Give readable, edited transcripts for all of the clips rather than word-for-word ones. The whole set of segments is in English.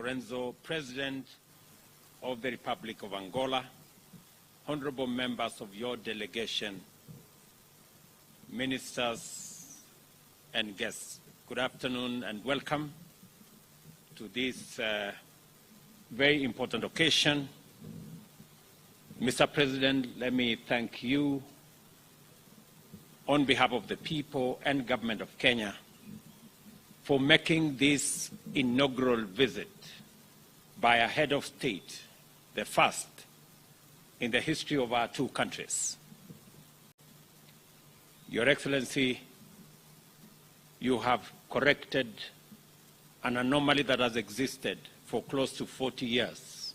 Lorenzo, President of the Republic of Angola, honorable members of your delegation, ministers and guests, good afternoon and welcome to this very important occasion. Mr. President, let me thank you on behalf of the people and government of Kenya for making this inaugural visit by a head of state, the first in the history of our two countries. Your Excellency, you have corrected an anomaly that has existed for close to 40 years,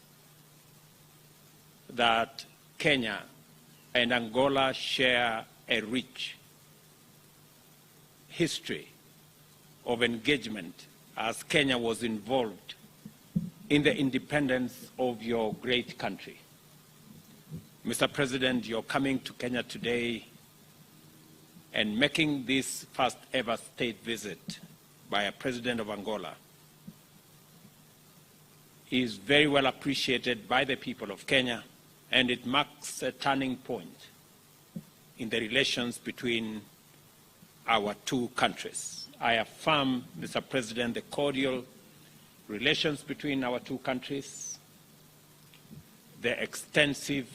that Kenya and Angola share a rich history of engagement as Kenya was involved in the independence of your great country. Mr. President, you're coming to Kenya today and making this first ever state visit by a president of Angola is very well appreciated by the people of Kenya, and it marks a turning point in the relations between our two countries. I affirm, Mr. President, the cordial relations between our two countries, the extensive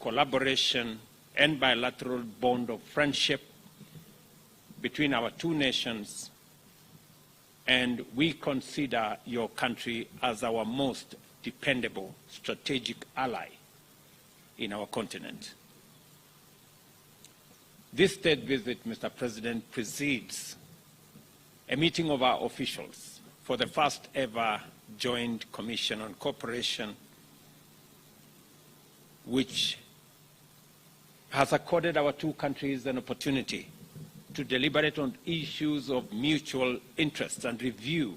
collaboration and bilateral bond of friendship between our two nations, and we consider your country as our most dependable strategic ally in our continent. This state visit, Mr. President, precedes a meeting of our officials for the first ever Joint Commission on Cooperation, which has accorded our two countries an opportunity to deliberate on issues of mutual interest and review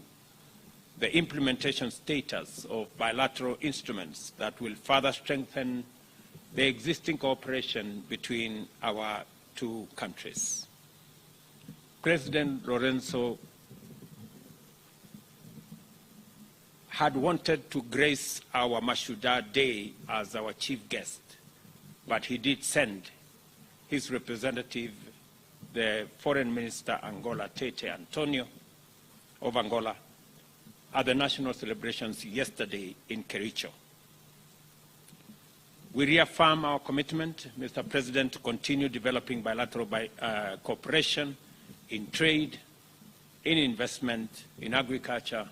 the implementation status of bilateral instruments that will further strengthen the existing cooperation between our two countries. President Lorenzo had wanted to grace our Mashuda Day as our chief guest, but he did send his representative, the Foreign Minister Angola, Tete Antonio of Angola, at the national celebrations yesterday in Kericho. We reaffirm our commitment, Mr. President, to continue developing bilateral cooperation in trade, in investment, in agriculture,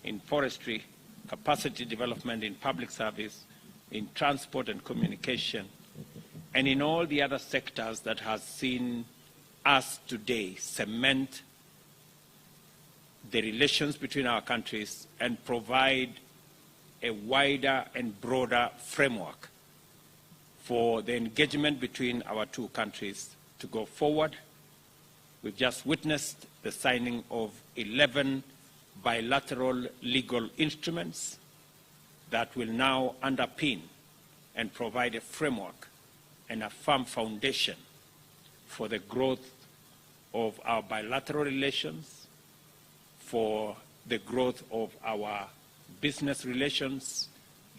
in forestry, capacity development in public service, in transport and communication, and in all the other sectors that has seen us today cement the relations between our countries and provide a wider and broader framework for the engagement between our two countries to go forward. We've just witnessed the signing of 11 bilateral legal instruments that will now underpin and provide a framework and a firm foundation for the growth of our bilateral relations, for the growth of our business relations,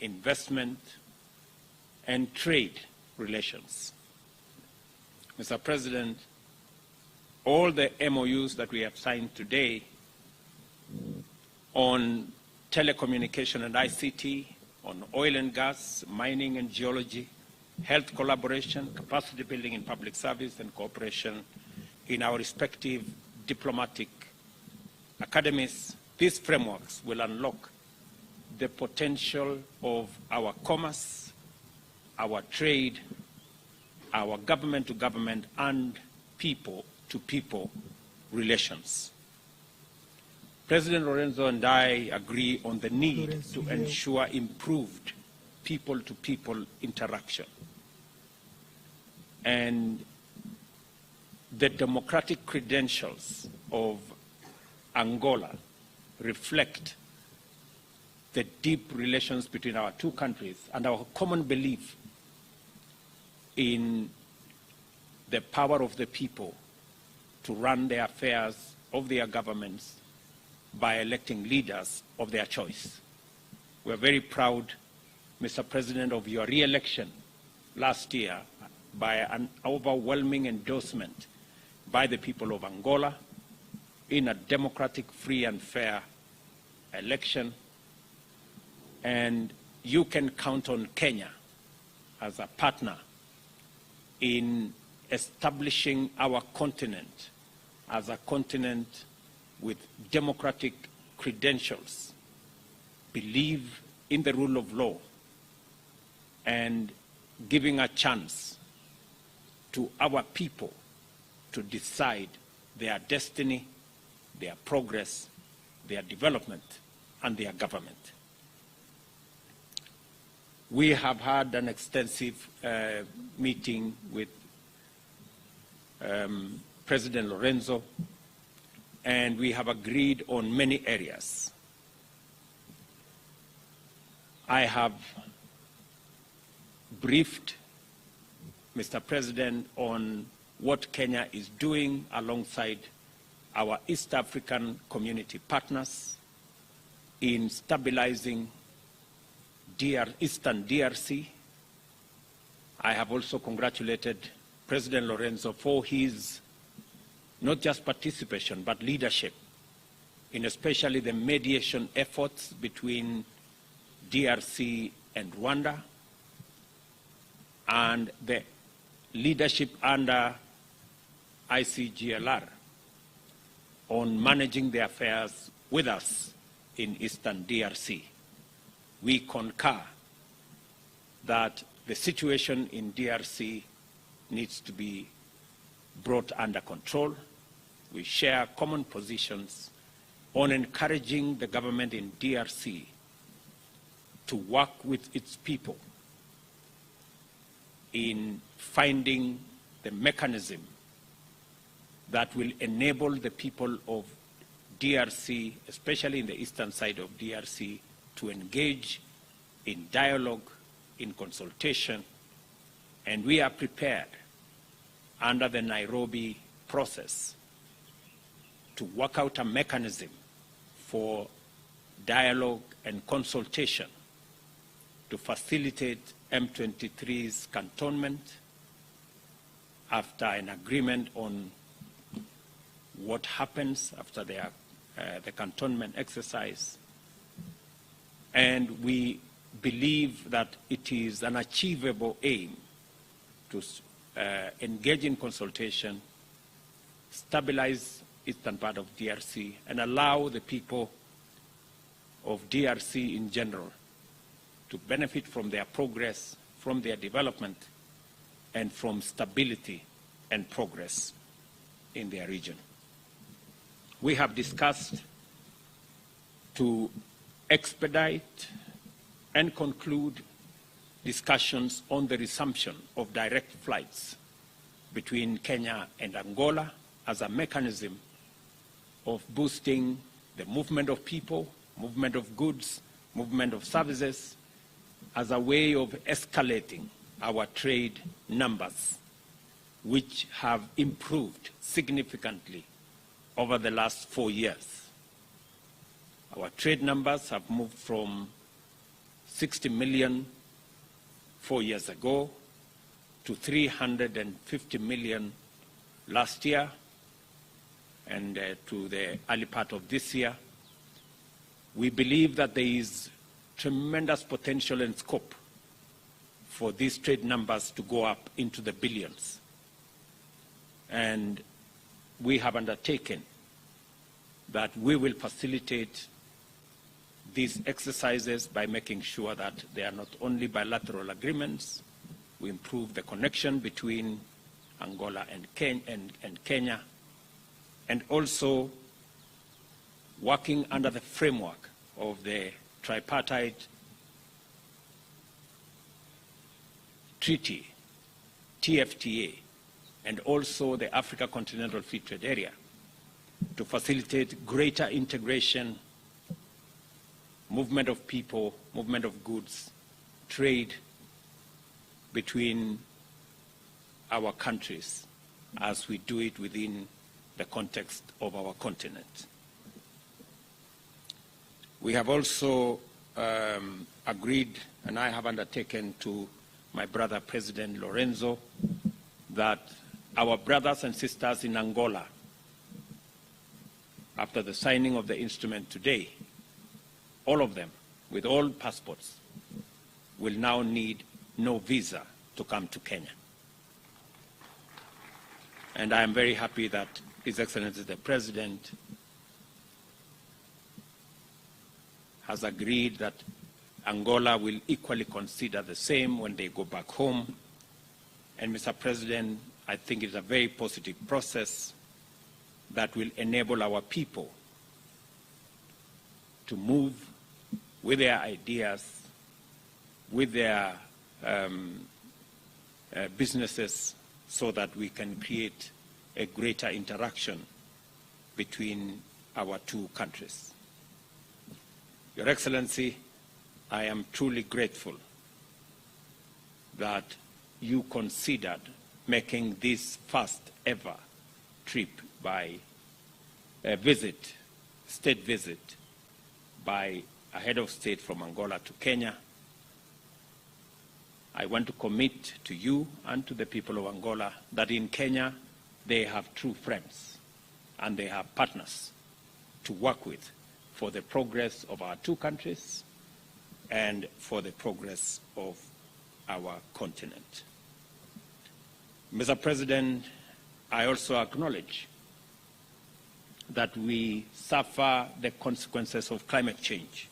investment, and trade relations. Mr. President, all the MOUs that we have signed today on telecommunication and ICT, on oil and gas, mining and geology, health collaboration, capacity building in public service, and cooperation in our respective diplomatic academies, these frameworks will unlock the potential of our commerce, our trade, our government-to-government and people-to-people relations. President Lorenzo and I agree on the need to ensure improved people-to-people interaction. And the democratic credentials of Angola reflect the deep relations between our two countries and our common belief in the power of the people to run the affairs of their governments by electing leaders of their choice. We're very proud, Mr. President, of your re-election last year by an overwhelming endorsement by the people of Angola in a democratic, free and fair election. And you can count on Kenya as a partner in establishing our continent as a continent with democratic credentials, believe in the rule of law, and giving a chance to our people to decide their destiny, their progress, their development, and their government. We have had an extensive meeting with President Lorenzo, and we have agreed on many areas. I have briefed Mr. President on what Kenya is doing alongside our East African community partners in stabilizing Eastern DRC. I have also congratulated President Lorenzo for his not just participation but leadership in especially the mediation efforts between DRC and Rwanda, and the leadership under ICGLR on managing the affairs with us in Eastern DRC. We concur that the situation in DRC needs to be brought under control. We share common positions on encouraging the government in DRC to work with its people in finding the mechanism that will enable the people of DRC, especially in the eastern side of DRC, to engage in dialogue, in consultation, and we are prepared under the Nairobi process to work out a mechanism for dialogue and consultation to facilitate M23's cantonment after an agreement on what happens after the cantonment exercise. And we believe that it is an achievable aim to engage in consultation, stabilize eastern part of DRC, and allow the people of DRC in general to benefit from their progress, from their development, and from stability and progress in their region. We have discussed to expedite and conclude discussions on the resumption of direct flights between Kenya and Angola as a mechanism of boosting the movement of people, movement of goods, movement of services, as a way of escalating our trade numbers, which have improved significantly over the last 4 years. Our trade numbers have moved from 60 million 4 years ago to 350 million last year, and to the early part of this year. We believe that there is tremendous potential and scope for these trade numbers to go up into the billions. And we have undertaken that we will facilitate these exercises by making sure that they are not only bilateral agreements, we improve the connection between Angola and Kenya, and also working under the framework of the tripartite treaty, TFTA, and also the Africa Continental Free Trade Area to facilitate greater integration, movement of people, movement of goods, trade between our countries as we do it within the context of our continent. We have also agreed, and I have undertaken to my brother President Lorenzo, that our brothers and sisters in Angola, after the signing of the instrument today, all of them, with all passports, will now need no visa to come to Kenya. And I am very happy that His Excellency the President has agreed that Angola will equally consider the same when they go back home. And Mr. President, I think it's a very positive process that will enable our people to move with their ideas, with their businesses, so that we can create a greater interaction between our two countries. Your Excellency, I am truly grateful that you considered making this first ever trip by a visit, state visit, by a head of state from Angola to Kenya. I want to commit to you and to the people of Angola that in Kenya they have true friends and they have partners to work with for the progress of our two countries and for the progress of our continent. Mr. President, I also acknowledge that we suffer the consequences of climate change.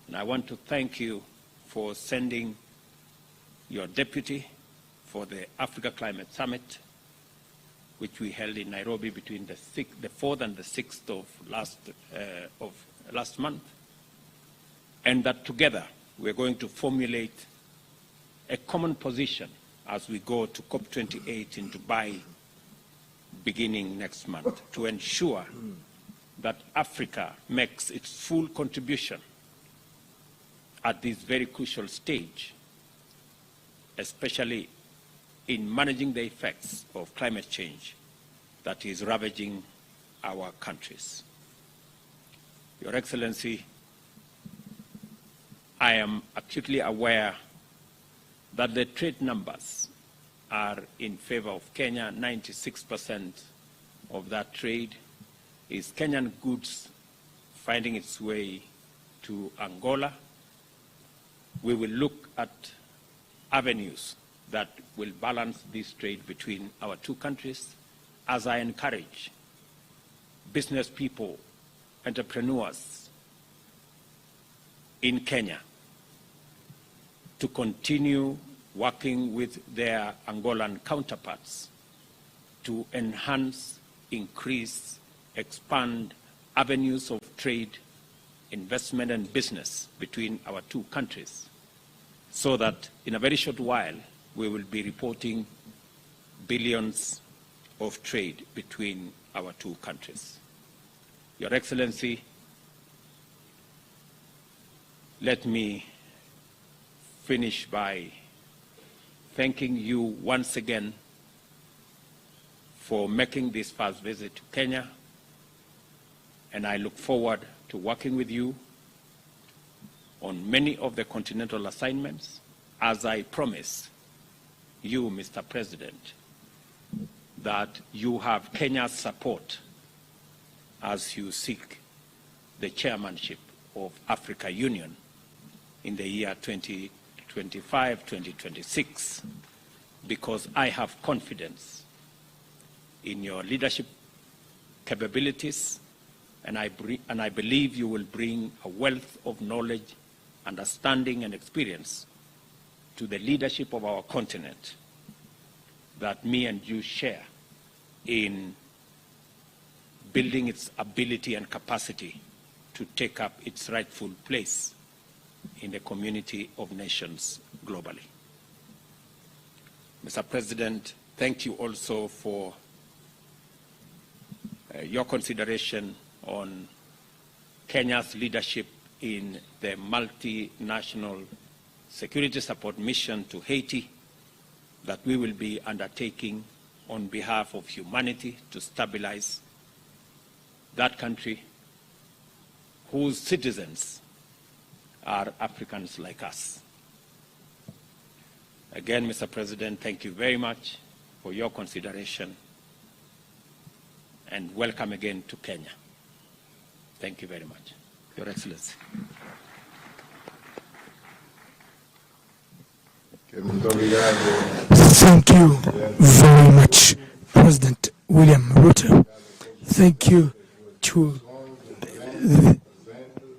And I want to thank you for sending your deputy for the Africa Climate Summit, which we held in Nairobi between the 4th and the 6th of last month, and that together we're going to formulate a common position as we go to COP28 in Dubai beginning next month, to ensure that Africa makes its full contribution at this very crucial stage, especially in managing the effects of climate change that is ravaging our countries. Your Excellency, I am acutely aware that the trade numbers are in favor of Kenya. 96% of that trade is Kenyan goods finding its way to Angola. We will look at avenues that will balance this trade between our two countries, as I encourage business people, entrepreneurs in Kenya to continue working with their Angolan counterparts to enhance, increase, expand avenues of trade, investment and business between our two countries, so that in a very short while we will be reporting billions of trade between our two countries. Your Excellency, let me finish by thanking you once again for making this first visit to Kenya, and I look forward to working with you on many of the continental assignments, as I promise you, Mr. President, that you have Kenya's support as you seek the chairmanship of Africa Union in the year 2025-2026, because I have confidence in your leadership capabilities, and I believe you will bring a wealth of knowledge, understanding, and experience to the leadership of our continent that me and you share in building its ability and capacity to take up its rightful place in the community of nations globally. Mr. President, thank you also for your consideration on Kenya's leadership in the multinational security support mission to Haiti that we will be undertaking on behalf of humanity to stabilize that country, whose citizens are Africans like us. Again, Mr. President, thank you very much for your consideration, and welcome again to Kenya. Thank you very much, Your Excellency. Thank you very much, President William Ruto. Thank you to the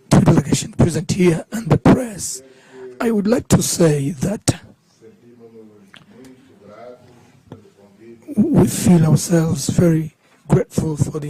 delegation present here and the press. I would like to say that we feel ourselves very grateful for the